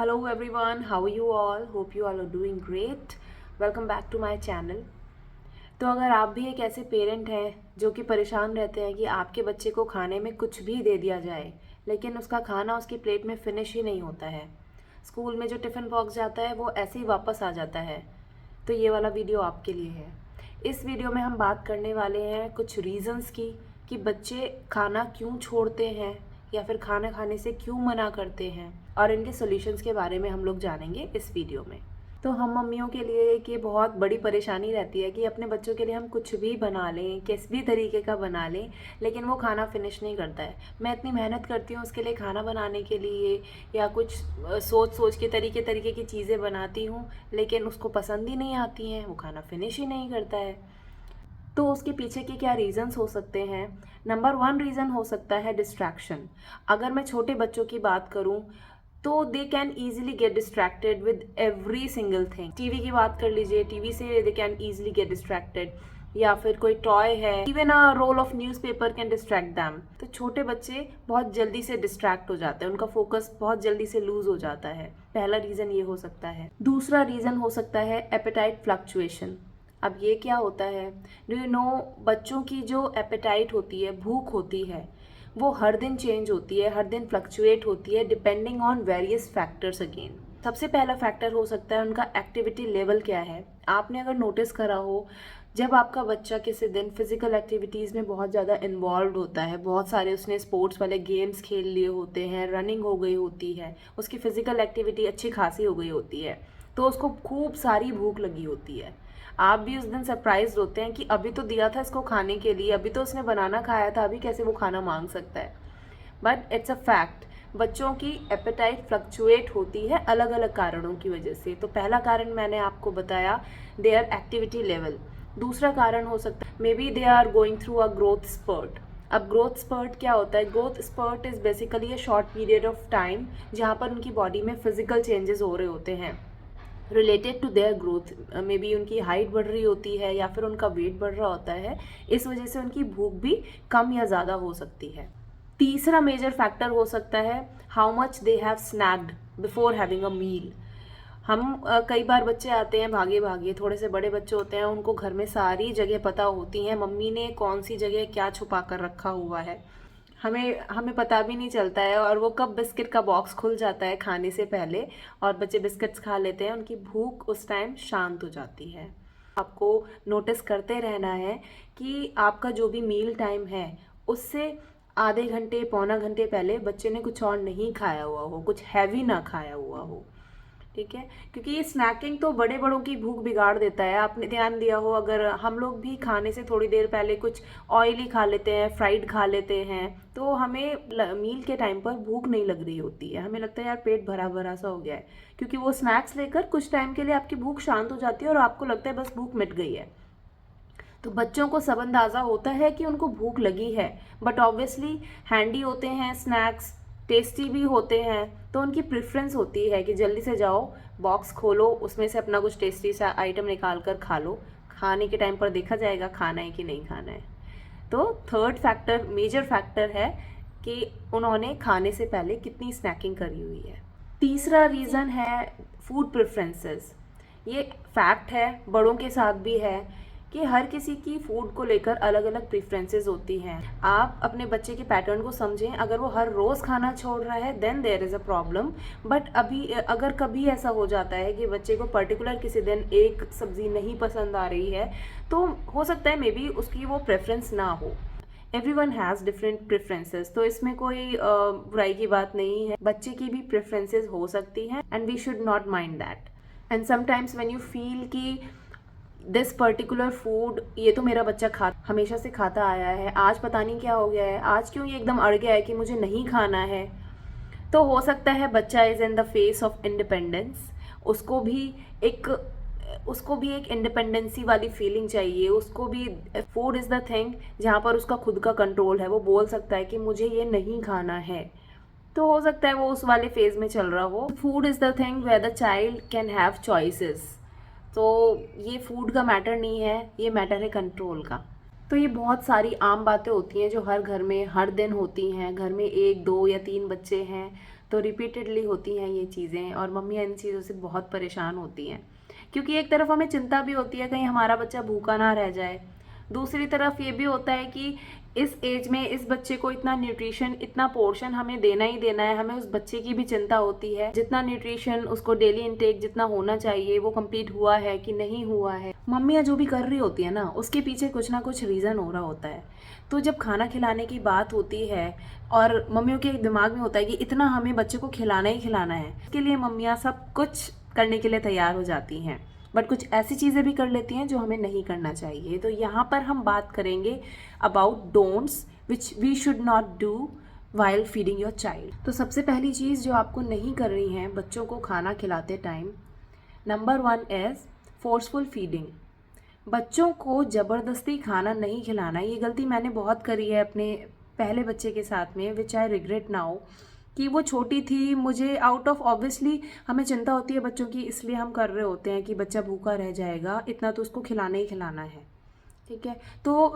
Hello everyone, how are you all? Hope you all are doing great. Welcome back to my channel. तो अगर आप भी एक ऐसे पेरेंट हैं जो कि परेशान रहते हैं कि आपके बच्चे को खाने में कुछ भी दे दिया जाए लेकिन उसका खाना उसकी प्लेट में फिनिश ही नहीं होता है, स्कूल में जो टिफ़िन बॉक्स जाता है वो ऐसे ही वापस आ जाता है, तो ये वाला वीडियो आपके लिए है। इस वीडियो में हम बात करने वाले हैं कुछ रीज़न्स की कि बच्चे खाना क्यों छोड़ते हैं या फिर खाना खाने से क्यों मना करते हैं, और इनके सॉल्यूशंस के बारे में हम लोग जानेंगे इस वीडियो में। तो हम मम्मियों के लिए एक ये बहुत बड़ी परेशानी रहती है कि अपने बच्चों के लिए हम कुछ भी बना लें, किस भी तरीके का बना लें, लेकिन वो खाना फिनिश नहीं करता है। मैं इतनी मेहनत करती हूँ उसके लिए खाना बनाने के लिए, या कुछ सोच सोच के तरीके तरीके की चीज़ें बनाती हूँ, लेकिन उसको पसंद ही नहीं आती हैं, वो खाना फिनिश ही नहीं करता है। तो उसके पीछे के क्या रीज़न्स हो सकते हैं? नंबर 1 रीज़न हो सकता है डिस्ट्रैक्शन। अगर मैं छोटे बच्चों की बात करूं तो they can easily get distracted with every single thing. TV की बात कर लीजिए, टीवी से they can easily get distracted, या फिर कोई टॉय है, even a roll of newspaper can distract them. तो छोटे बच्चे बहुत जल्दी से डिस्ट्रैक्ट हो जाते हैं, उनका फोकस बहुत जल्दी से लूज हो जाता है। पहला रीज़न ये हो सकता है। दूसरा रीज़न हो सकता है एपेटाइट फ्लक्चुएशन। अब ये क्या होता है? डू यू नो, बच्चों की जो एपेटाइट होती है, भूख होती है, वो हर दिन चेंज होती है, हर दिन फ्लक्चुएट होती है depending on various factors again. सबसे पहला फैक्टर हो सकता है उनका एक्टिविटी लेवल क्या है। आपने अगर नोटिस करा हो, जब आपका बच्चा किसी दिन फिजिकल एक्टिविटीज़ में बहुत ज़्यादा इन्वॉल्व होता है, बहुत सारे उसने स्पोर्ट्स वाले गेम्स खेल लिए होते हैं, रनिंग हो गई होती है, उसकी फिजिकल एक्टिविटी अच्छी खासी हो गई होती है, तो उसको खूब सारी भूख लगी होती है। आप भी उस दिन सरप्राइज होते हैं कि अभी तो दिया था इसको खाने के लिए, अभी तो उसने बनाना खाया था, अभी कैसे वो खाना मांग सकता है। बट इट्स अ फैक्ट, बच्चों की एपेटाइट फ्लक्चुएट होती है अलग अलग कारणों की वजह से। तो पहला कारण मैंने आपको बताया, देयर एक्टिविटी लेवल। दूसरा कारण हो सकता है maybe they are going through a growth spurt. अब ग्रोथ स्पर्ट क्या होता है? Growth spurt is basically a short period of time जहाँ पर उनकी बॉडी में फिजिकल चेंजेस हो रहे होते हैं related to their growth. Maybe उनकी हाइट बढ़ रही होती है या फिर उनका वेट बढ़ रहा होता है, इस वजह से उनकी भूख भी कम या ज़्यादा हो सकती है। तीसरा मेजर फैक्टर हो सकता है how much they have snacked before having a meal. हम कई बार बच्चे आते हैं भागे भागे, थोड़े से बड़े बच्चे होते हैं, उनको घर में सारी जगह पता होती हैं, मम्मी ने कौन सी जगह क्या छुपा कर रखा हुआ है, हमें हमें पता भी नहीं चलता है, और वो कब बिस्किट का बॉक्स खुल जाता है खाने से पहले और बच्चे बिस्किट्स खा लेते हैं, उनकी भूख उस टाइम शांत हो जाती है। आपको नोटिस करते रहना है कि आपका जो भी मील टाइम है उससे आधे घंटे पौना घंटे पहले बच्चे ने कुछ और नहीं खाया हुआ हो, कुछ हैवी ना खाया हुआ हो, ठीक है? क्योंकि ये स्नैकिंग तो बड़े बड़ों की भूख बिगाड़ देता है। आपने ध्यान दिया हो, अगर हम लोग भी खाने से थोड़ी देर पहले कुछ ऑयली खा लेते हैं, फ्राइड खा लेते हैं, तो हमें मील के टाइम पर भूख नहीं लग रही होती है, हमें लगता है यार पेट भरा भरा सा हो गया है, क्योंकि वो स्नैक्स लेकर कुछ टाइम के लिए आपकी भूख शांत हो जाती है और आपको लगता है बस भूख मिट गई है। तो बच्चों को सब अंदाज़ा होता है कि उनको भूख लगी है, बट ऑब्वियसली हैंडी होते हैं स्नैक्स, टेस्टी भी होते हैं, तो उनकी प्रेफरेंस होती है कि जल्दी से जाओ, बॉक्स खोलो, उसमें से अपना कुछ टेस्टी सा आइटम निकाल कर खा लो। खाने के टाइम पर देखा जाएगा खाना है कि नहीं खाना है। तो थर्ड फैक्टर, मेजर फैक्टर है कि उन्होंने खाने से पहले कितनी स्नैकिंग करी हुई है। तीसरा रीज़न है फूड प्रेफरेंसेस। ये फैक्ट है, बड़ों के साथ भी है, कि हर किसी की फूड को लेकर अलग अलग प्रेफरेंसेस होती हैं। आप अपने बच्चे के पैटर्न को समझें, अगर वो हर रोज़ खाना छोड़ रहा है then there is a problem. But अभी अगर कभी ऐसा हो जाता है कि बच्चे को पर्टिकुलर किसी दिन एक सब्ज़ी नहीं पसंद आ रही है, तो हो सकता है मे बी उसकी वो प्रेफरेंस ना हो। एवरीवन हैज़ डिफरेंट प्रेफरेंसेस, तो इसमें कोई बुराई की बात नहीं है, बच्चे की भी प्रेफरेंसेस हो सकती हैं and we should not mind that. And sometimes when you feel कि दिस पर्टिकुलर फूड, ये तो मेरा बच्चा हमेशा से खाता आया है, आज पता नहीं क्या हो गया है, आज क्यों ये एकदम अड़ गया है कि मुझे नहीं खाना है, तो हो सकता है बच्चा is in the face of independence. उसको भी एक उसको भी एक इंडिपेंडेंसी वाली फीलिंग चाहिए, उसको भी फूड इज़ द थिंग जहाँ पर उसका खुद का कंट्रोल है, वो बोल सकता है कि मुझे ये नहीं खाना है। तो हो सकता है वो उस वाले फेज में चल रहा हो। Food is the thing where the child can have choices. तो ये फूड का मैटर नहीं है, ये मैटर है कंट्रोल का। तो ये बहुत सारी आम बातें होती हैं जो हर घर में हर दिन होती हैं। घर में 1 2 या 3 बच्चे हैं तो रिपीटेडली होती हैं ये चीज़ें और मम्मियाँ इन चीज़ों से बहुत परेशान होती हैं, क्योंकि एक तरफ हमें चिंता भी होती है कहीं हमारा बच्चा भूखा ना रह जाए, दूसरी तरफ ये भी होता है कि इस एज में इस बच्चे को इतना न्यूट्रिशन, इतना पोर्शन हमें देना ही देना है। हमें उस बच्चे की भी चिंता होती है, जितना न्यूट्रिशन उसको डेली इनटेक जितना होना चाहिए वो कंप्लीट हुआ है कि नहीं हुआ है। मम्मियाँ जो भी कर रही होती है ना, उसके पीछे कुछ ना कुछ रीज़न हो रहा होता है। तो जब खाना खिलाने की बात होती है और मम्मियों के दिमाग में होता है कि इतना हमें बच्चे को खिलाना ही खिलाना है, इसके लिए मम्मियाँ सब कुछ करने के लिए तैयार हो जाती हैं, बट कुछ ऐसी चीज़ें भी कर लेती हैं जो हमें नहीं करना चाहिए। तो यहाँ पर हम बात करेंगे about don'ts which we should not do while feeding your child. तो सबसे पहली चीज़ जो आपको नहीं करनी है बच्चों को खाना खिलाते time, number 1 is forceful feeding. बच्चों को ज़बरदस्ती खाना नहीं खिलाना। ये गलती मैंने बहुत करी है अपने पहले बच्चे के साथ में, विच आई रिग्रेट नाउ, कि वो छोटी थी, मुझे आउट ऑफ ऑब्वियसली हमें चिंता होती है बच्चों की, इसलिए हम कर रहे होते हैं कि बच्चा भूखा रह जाएगा, इतना तो उसको खिलाना ही खिलाना है, ठीक है। तो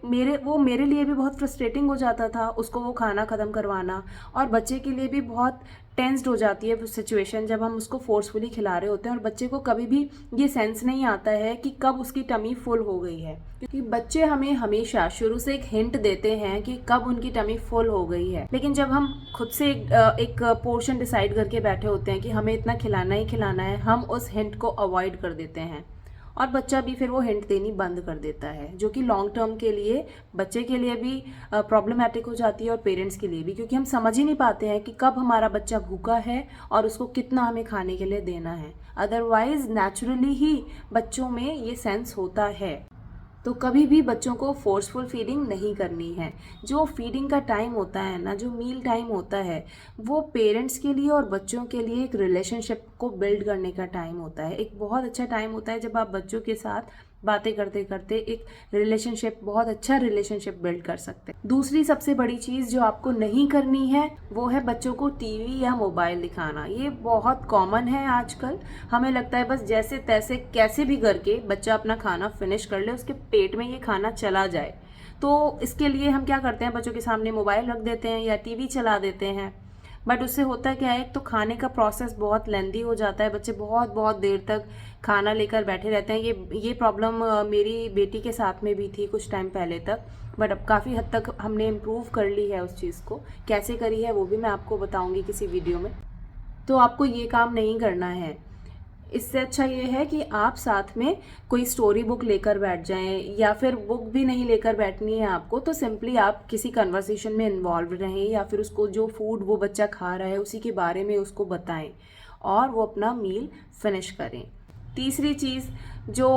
मेरे लिए भी बहुत फ्रस्ट्रेटिंग हो जाता था उसको वो खाना ख़त्म करवाना, और बच्चे के लिए भी बहुत टेंस्ड हो जाती है सिचुएशन जब हम उसको फोर्सफुली खिला रहे होते हैं और बच्चे को कभी भी ये सेंस नहीं आता है कि कब उसकी टमी फुल हो गई है, क्योंकि बच्चे हमें हमेशा शुरू से एक हिंट देते हैं कि कब उनकी टमी फुल हो गई है। लेकिन जब हम खुद से एक पोर्शन डिसाइड करके बैठे होते हैं कि हमें इतना खिलाना ही खिलाना है, हम उस हिंट को अवॉइड कर देते हैं और बच्चा भी फिर वो हिंट देनी बंद कर देता है, जो कि लॉन्ग टर्म के लिए बच्चे के लिए भी प्रॉब्लमेटिक हो जाती है और पेरेंट्स के लिए भी, क्योंकि हम समझ ही नहीं पाते हैं कि कब हमारा बच्चा भूखा है और उसको कितना हमें खाने के लिए देना है। अदरवाइज नेचुरली ही बच्चों में ये सेंस होता है। तो कभी भी बच्चों को फोर्सफुल फीडिंग नहीं करनी है। जो फीडिंग का टाइम होता है ना, जो मील टाइम होता है, वो पेरेंट्स के लिए और बच्चों के लिए एक रिलेशनशिप को बिल्ड करने का टाइम होता है। एक बहुत अच्छा टाइम होता है जब आप बच्चों के साथ बातें करते करते एक रिलेशनशिप, बहुत अच्छा रिलेशनशिप बिल्ड कर सकते हैं। दूसरी सबसे बड़ी चीज़ जो आपको नहीं करनी है वो है बच्चों को टीवी या मोबाइल दिखाना। ये बहुत कॉमन है आजकल। हमें लगता है बस जैसे तैसे कैसे भी करके बच्चा अपना खाना फिनिश कर ले, उसके पेट में ये खाना चला जाए। तो इसके लिए हम क्या करते हैं, बच्चों के सामने मोबाइल रख देते हैं या टीवी चला देते हैं। बट उससे होता क्या है, तो खाने का प्रोसेस बहुत लेंदी हो जाता है, बच्चे बहुत बहुत देर तक खाना लेकर बैठे रहते हैं। ये प्रॉब्लम मेरी बेटी के साथ में भी थी कुछ टाइम पहले तक, बट अब काफ़ी हद तक हमने इम्प्रूव कर ली है उस चीज़ को। कैसे करी है वो भी मैं आपको बताऊंगी किसी वीडियो में। तो आपको ये काम नहीं करना है। इससे अच्छा ये है कि आप साथ में कोई स्टोरी बुक लेकर बैठ जाएं, या फिर बुक भी नहीं लेकर बैठनी है आपको, तो सिंपली आप किसी कन्वर्सेशन में इन्वॉल्व रहें, या फिर उसको जो फूड वो बच्चा खा रहा है उसी के बारे में उसको बताएं और वो अपना मील फिनिश करें। तीसरी चीज़ जो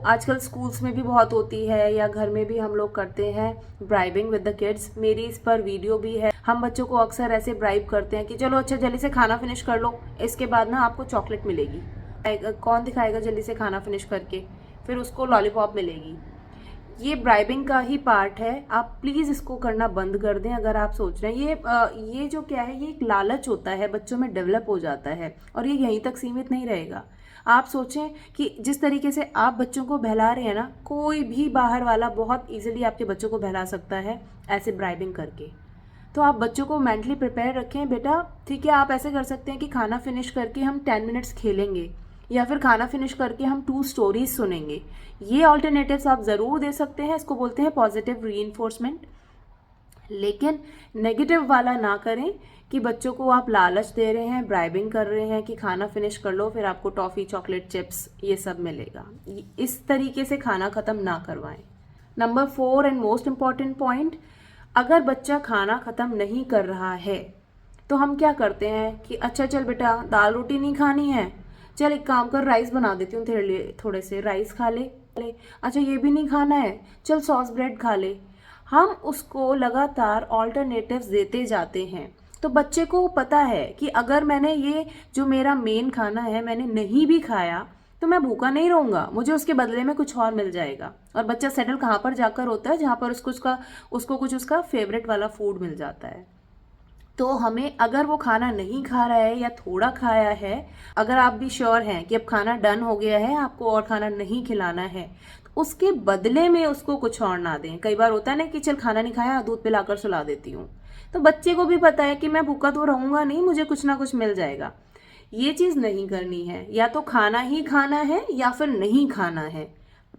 आजकल स्कूल्स में भी बहुत होती है या घर में भी हम लोग करते हैं, ब्राइबिंग विद द किड्स। मेरी इस पर वीडियो भी है। हम बच्चों को अक्सर ऐसे ब्राइब करते हैं कि चलो अच्छा जल्दी से खाना फिनिश कर लो, इसके बाद ना आपको चॉकलेट मिलेगी। कौन दिखाएगा जल्दी से खाना फिनिश करके, फिर उसको लॉलीपॉप मिलेगी। ये ब्राइबिंग का ही पार्ट है। आप प्लीज़ इसको करना बंद कर दें अगर आप सोच रहे हैं। ये जो क्या है, ये एक लालच होता है, बच्चों में डेवलप हो जाता है और ये यहीं तक सीमित नहीं रहेगा। आप सोचें कि जिस तरीके से आप बच्चों को बहला रहे हैं ना, कोई भी बाहर वाला बहुत ईजिली आपके बच्चों को बहला सकता है ऐसे ब्राइबिंग करके। तो आप बच्चों को मेंटली प्रिपेयर रखें, बेटा ठीक है आप ऐसे कर सकते हैं कि खाना फिनिश करके हम 10 मिनट्स खेलेंगे, या फिर खाना फिनिश करके हम 2 स्टोरीज सुनेंगे। ये ऑल्टरनेटिव्स आप ज़रूर दे सकते हैं। इसको बोलते हैं पॉजिटिव रीइंफोर्समेंट। लेकिन नेगेटिव वाला ना करें कि बच्चों को आप लालच दे रहे हैं, ब्राइबिंग कर रहे हैं कि खाना फिनिश कर लो फिर आपको टॉफ़ी, चॉकलेट, चिप्स ये सब मिलेगा। इस तरीके से खाना ख़त्म ना करवाएं। Number 4 and most important point, अगर बच्चा खाना ख़त्म नहीं कर रहा है तो हम क्या करते हैं कि अच्छा चल बेटा दाल रोटी नहीं खानी है, चल एक काम कर राइस बना देती हूँ तेरे लिए, थोड़े से राइस खा ले। अच्छा ये भी नहीं खाना है, चल सॉस ब्रेड खा ले। हम उसको लगातार ऑल्टरनेटिव्स देते जाते हैं। तो बच्चे को पता है कि अगर मैंने ये जो मेरा मेन खाना है मैंने नहीं भी खाया तो मैं भूखा नहीं रहूँगा, मुझे उसके बदले में कुछ और मिल जाएगा। और बच्चा सेटल कहाँ पर जाकर होता है, जहाँ पर उसको कुछ उसका फेवरेट वाला फूड मिल जाता है। तो हमें अगर वो खाना नहीं खा रहा है या थोड़ा खाया है, अगर आप भी श्योर हैं कि अब खाना डन हो गया है, आपको और खाना नहीं खिलाना है, तो उसके बदले में उसको कुछ और ना दें। कई बार होता है ना कि चल खाना नहीं खाया दूध पिलाकर सुला देती हूँ, तो बच्चे को भी पता है कि मैं भूखा तो रहूँगा नहीं, मुझे कुछ ना कुछ मिल जाएगा। ये चीज़ नहीं करनी है, या तो खाना ही खाना है या फिर नहीं खाना है।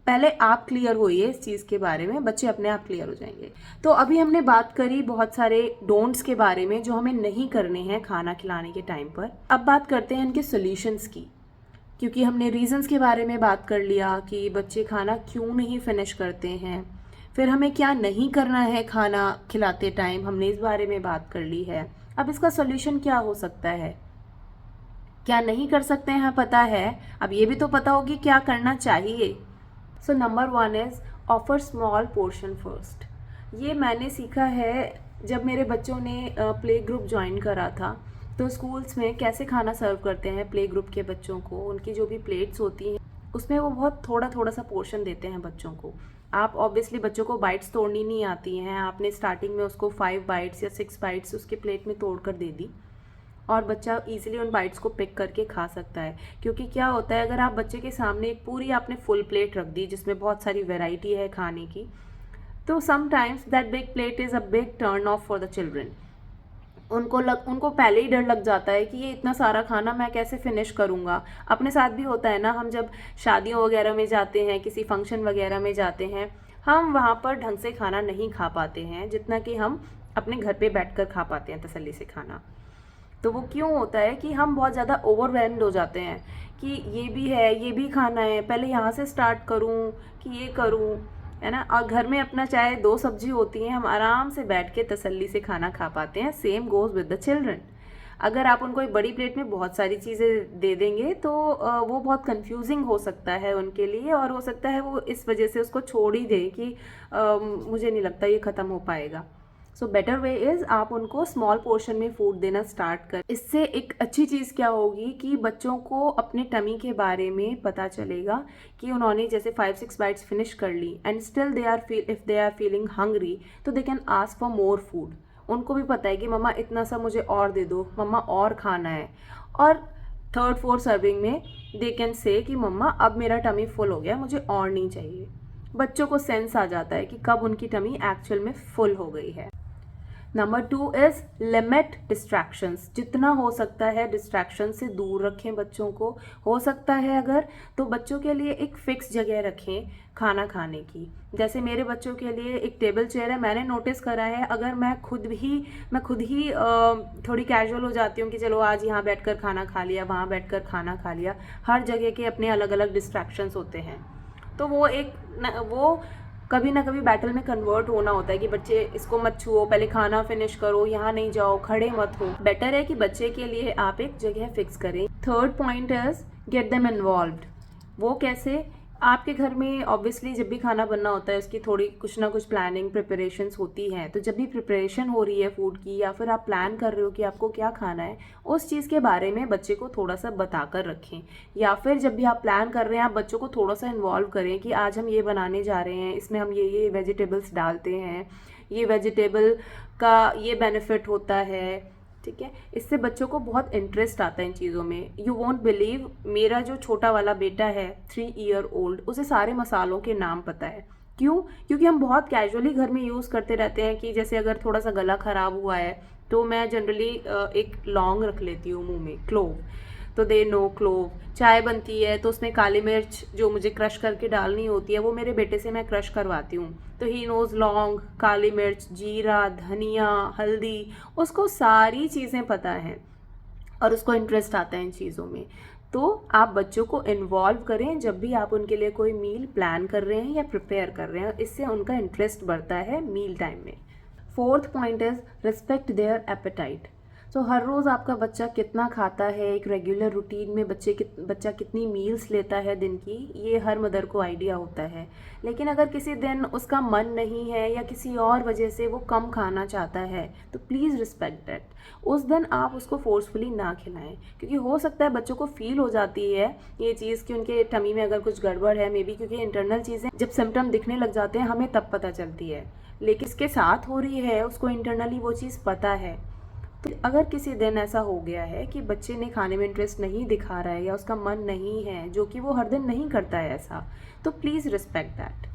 पहले आप क्लियर होइए इस चीज़ के बारे में, बच्चे अपने आप क्लियर हो जाएंगे। तो अभी हमने बात करी बहुत सारे डोंट्स के बारे में जो हमें नहीं करने हैं खाना खिलाने के टाइम पर। अब बात करते हैं इनके सॉल्यूशंस की, क्योंकि हमने रीजंस के बारे में बात कर लिया कि बच्चे खाना क्यों नहीं फिनिश करते हैं, फिर हमें क्या नहीं करना है खाना खिलाते टाइम, हमने इस बारे में बात कर ली है। अब इसका सॉल्यूशन क्या हो सकता है, क्या नहीं कर सकते हैं पता है, अब ये भी तो पता होगी क्या करना चाहिए। So number 1 is offer small portion first. ये मैंने सीखा है जब मेरे बच्चों ने प्ले ग्रुप ज्वाइन करा था। तो स्कूल्स में कैसे खाना सर्व करते हैं प्ले ग्रुप के बच्चों को, उनकी जो भी प्लेट्स होती हैं उसमें वो बहुत थोड़ा थोड़ा सा पोर्शन देते हैं बच्चों को। आप ऑब्वियसली बच्चों को बाइट्स तोड़नी नहीं आती हैं, आपने स्टार्टिंग में उसको 5 बाइट्स या 6 बाइट्स उसके प्लेट में तोड़ कर दे दी और बच्चा इजीली उन बाइट्स को पिक करके खा सकता है। क्योंकि क्या होता है, अगर आप बच्चे के सामने एक पूरी आपने फुल प्लेट रख दी जिसमें बहुत सारी वैरायटी है खाने की, तो sometimes that big plate is a big turn off for the children. उनको पहले ही डर लग जाता है कि ये इतना सारा खाना मैं कैसे फिनिश करूँगा। अपने साथ भी होता है ना, हम जब शादियों वगैरह में जाते हैं, किसी फंक्शन वगैरह में जाते हैं, हम वहाँ पर ढंग से खाना नहीं खा पाते हैं जितना कि हम अपने घर पे बैठकर खा पाते हैं तसल्ली से खाना। तो वो क्यों होता है कि हम बहुत ज़्यादा ओवरवेल्म्ड हो जाते हैं कि ये भी है, ये भी खाना है, पहले यहाँ से स्टार्ट करूँ कि ये करूँ, है ना। और घर में अपना चाहे 2 सब्जी होती हैं, हम आराम से बैठ के तसल्ली से खाना खा पाते हैं। Same goes with the children. अगर आप उनको एक बड़ी प्लेट में बहुत सारी चीज़ें दे देंगे तो वो बहुत कंफ्यूजिंग हो सकता है उनके लिए, और हो सकता है वो इस वजह से उसको छोड़ ही दे कि मुझे नहीं लगता ये ख़त्म हो पाएगा। सो बेटर वे इज़ आप उनको स्मॉल पोर्शन में फूड देना स्टार्ट कर। इससे एक अच्छी चीज़ क्या होगी कि बच्चों को अपने टमी के बारे में पता चलेगा कि उन्होंने जैसे 5-6 बाइट्स फिनिश कर ली and still if they are feeling hungry तो they can ask for more food. उनको भी पता है कि मम्मा इतना सा मुझे और दे दो, मम्मा और खाना है। और 3rd-4th सर्विंग में दे कैन से कि मम्मा अब मेरा टमी फुल हो गया, मुझे और नहीं चाहिए। बच्चों को सेंस आ जाता है कि कब उनकी टमी एक्चुअल में फुल हो गई है। Number 2 is limit distractions. जितना हो सकता है डिस्ट्रैक्शन से दूर रखें बच्चों को। हो सकता है अगर तो बच्चों के लिए एक फ़िक्स जगह रखें खाना खाने की। जैसे मेरे बच्चों के लिए एक टेबल चेयर है। मैंने नोटिस करा है अगर मैं खुद ही थोड़ी कैजुअल हो जाती हूँ कि चलो आज यहाँ बैठकर खाना खा लिया, वहाँ बैठकर खाना खा लिया, हर जगह के अपने अलग अलग डिस्ट्रैक्शंस होते हैं, तो वो कभी ना कभी बैटल में कन्वर्ट होना होता है कि बच्चे इसको मत छुओ, पहले खाना फिनिश करो, यहाँ नहीं जाओ, खड़े मत हो। बेटर है कि बच्चे के लिए आप एक जगह फिक्स करें। 3rd point is get them involved. वो कैसे, आपके घर में ऑब्वियसली जब भी खाना बनना होता है उसकी थोड़ी कुछ ना कुछ प्लानिंग प्रिपरेशंस होती हैं। तो जब भी प्रिपरेशन हो रही है फूड की या फिर आप प्लान कर रहे हो कि आपको क्या खाना है, उस चीज़ के बारे में बच्चे को थोड़ा सा बता कर रखें। या फिर जब भी आप प्लान कर रहे हैं आप बच्चों को थोड़ा सा इन्वॉल्व करें कि आज हम ये बनाने जा रहे हैं, इसमें हम ये वेजिटेबल्स डालते हैं, ये वेजिटेबल का ये बेनिफिट होता है, ठीक है। इससे बच्चों को बहुत इंटरेस्ट आता है इन चीज़ों में। यू वॉन्ट बिलीव, मेरा जो छोटा वाला बेटा है 3 ईयर ओल्ड, उसे सारे मसालों के नाम पता है। क्यों? क्योंकि हम बहुत कैजुअली घर में यूज़ करते रहते हैं कि जैसे अगर थोड़ा सा गला ख़राब हुआ है तो मैं जनरली एक लौंग रख लेती हूँ मुंह में, क्लोव, तो दे नो क्लोव। चाय बनती है तो उसमें काली मिर्च जो मुझे क्रश करके डालनी होती है वो मेरे बेटे से मैं क्रश करवाती हूँ, तो ही नोज़ लौंग, काली मिर्च, जीरा, धनिया, हल्दी, उसको सारी चीज़ें पता हैं और उसको इंटरेस्ट आता है इन चीज़ों में। तो आप बच्चों को इन्वॉल्व करें जब भी आप उनके लिए कोई मील प्लान कर रहे हैं या प्रिपेयर कर रहे हैं, इससे उनका इंटरेस्ट बढ़ता है मील टाइम में। 4th point is respect their appetite. तो हर रोज़ आपका बच्चा कितना खाता है, एक रेगुलर रूटीन में बच्चा कितनी मील्स लेता है दिन की, ये हर मदर को आइडिया होता है। लेकिन अगर किसी दिन उसका मन नहीं है या किसी और वजह से वो कम खाना चाहता है तो प्लीज़ रिस्पेक्ट दैट। उस दिन आप उसको फोर्सफुली ना खिलाएं, क्योंकि हो सकता है बच्चों को फील हो जाती है ये चीज़ कि उनके टमी में अगर कुछ गड़बड़ है, मे बी क्योंकि इंटरनल चीज़ें जब सिम्टम दिखने लग जाते हैं हमें तब पता चलती है, लेकिन इसके साथ हो रही है उसको इंटरनली वो चीज़ पता है। तो अगर किसी दिन ऐसा हो गया है कि बच्चे ने खाने में इंटरेस्ट नहीं दिखा रहा है या उसका मन नहीं है, जो कि वो हर दिन नहीं करता है ऐसा, तो please respect that.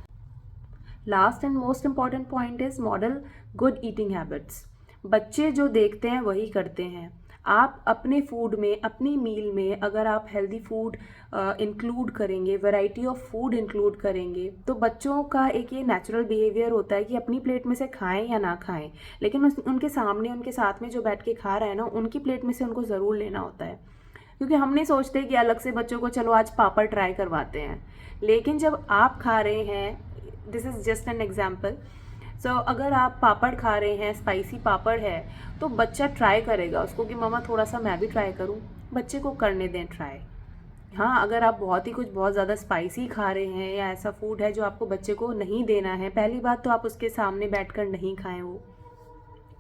Last and most important point is model good eating habits. बच्चे जो देखते हैं वही करते हैं। आप अपने फूड में, अपनी मील में अगर आप हेल्दी फूड इंक्लूड करेंगे, वैरायटी ऑफ फूड इंक्लूड करेंगे, तो बच्चों का एक ये नेचुरल बिहेवियर होता है कि अपनी प्लेट में से खाएं या ना खाएं, लेकिन उनके सामने, उनके साथ में जो बैठ के खा रहा है ना, उनकी प्लेट में से उनको ज़रूर लेना होता है। क्योंकि हम नहीं सोचते कि अलग से बच्चों को चलो आज पापड़ ट्राई करवाते हैं, लेकिन जब आप खा रहे हैं, this is just an example. So अगर आप पापड़ खा रहे हैं, स्पाइसी पापड़ है, तो बच्चा ट्राई करेगा उसको कि मम्मा थोड़ा सा मैं भी ट्राई करूं। बच्चे को करने दें ट्राई। हाँ, अगर आप बहुत ज़्यादा स्पाइसी खा रहे हैं या ऐसा फूड है जो आपको बच्चे को नहीं देना है, पहली बात तो आप उसके सामने बैठकर नहीं खाएं वो।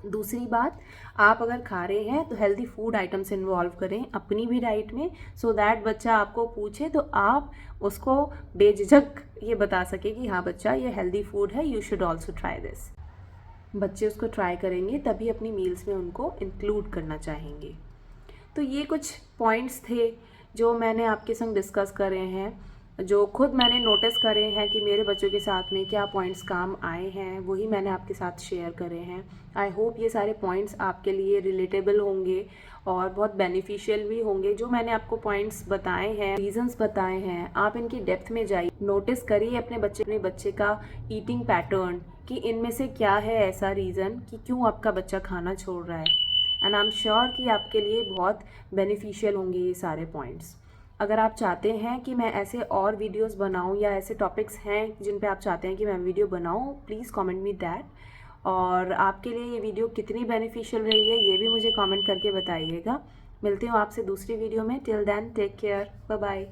दूसरी बात, आप अगर खा रहे हैं तो हेल्दी फूड आइटम्स इन्वॉल्व करें अपनी भी डाइट में, सो दैट बच्चा आपको पूछे तो आप उसको बेझिझक ये बता सके कि हाँ बच्चा, ये हेल्दी फूड है, you should also try this. बच्चे उसको ट्राई करेंगे तभी अपनी मील्स में उनको इंक्लूड करना चाहेंगे। तो ये कुछ पॉइंट्स थे जो मैंने आपके संग डिस्कस करे हैं, जो खुद मैंने नोटिस करे हैं कि मेरे बच्चों के साथ में क्या पॉइंट्स काम आए हैं, वही मैंने आपके साथ शेयर करे हैं। आई होप ये सारे पॉइंट्स आपके लिए रिलेटेबल होंगे और बहुत बेनिफिशियल भी होंगे। जो मैंने आपको पॉइंट्स बताए हैं, रीजंस बताए हैं, आप इनकी डेप्थ में जाइए, नोटिस करिए अपने बच्चे का ईटिंग पैटर्न कि इनमें से क्या है ऐसा रीज़न कि क्यों आपका बच्चा खाना छोड़ रहा है। एंड आई एम श्योर कि आपके लिए बहुत बेनिफिशियल होंगे ये सारे पॉइंट्स। अगर आप चाहते हैं कि मैं ऐसे और वीडियोस बनाऊं या ऐसे टॉपिक्स हैं जिन पे आप चाहते हैं कि मैं वीडियो बनाऊं, प्लीज़ कमेंट मी दैट। और आपके लिए ये वीडियो कितनी बेनिफिशियल रही है ये भी मुझे कमेंट करके बताइएगा। मिलती हूँ आपसे दूसरी वीडियो में। Till then take care, bye bye.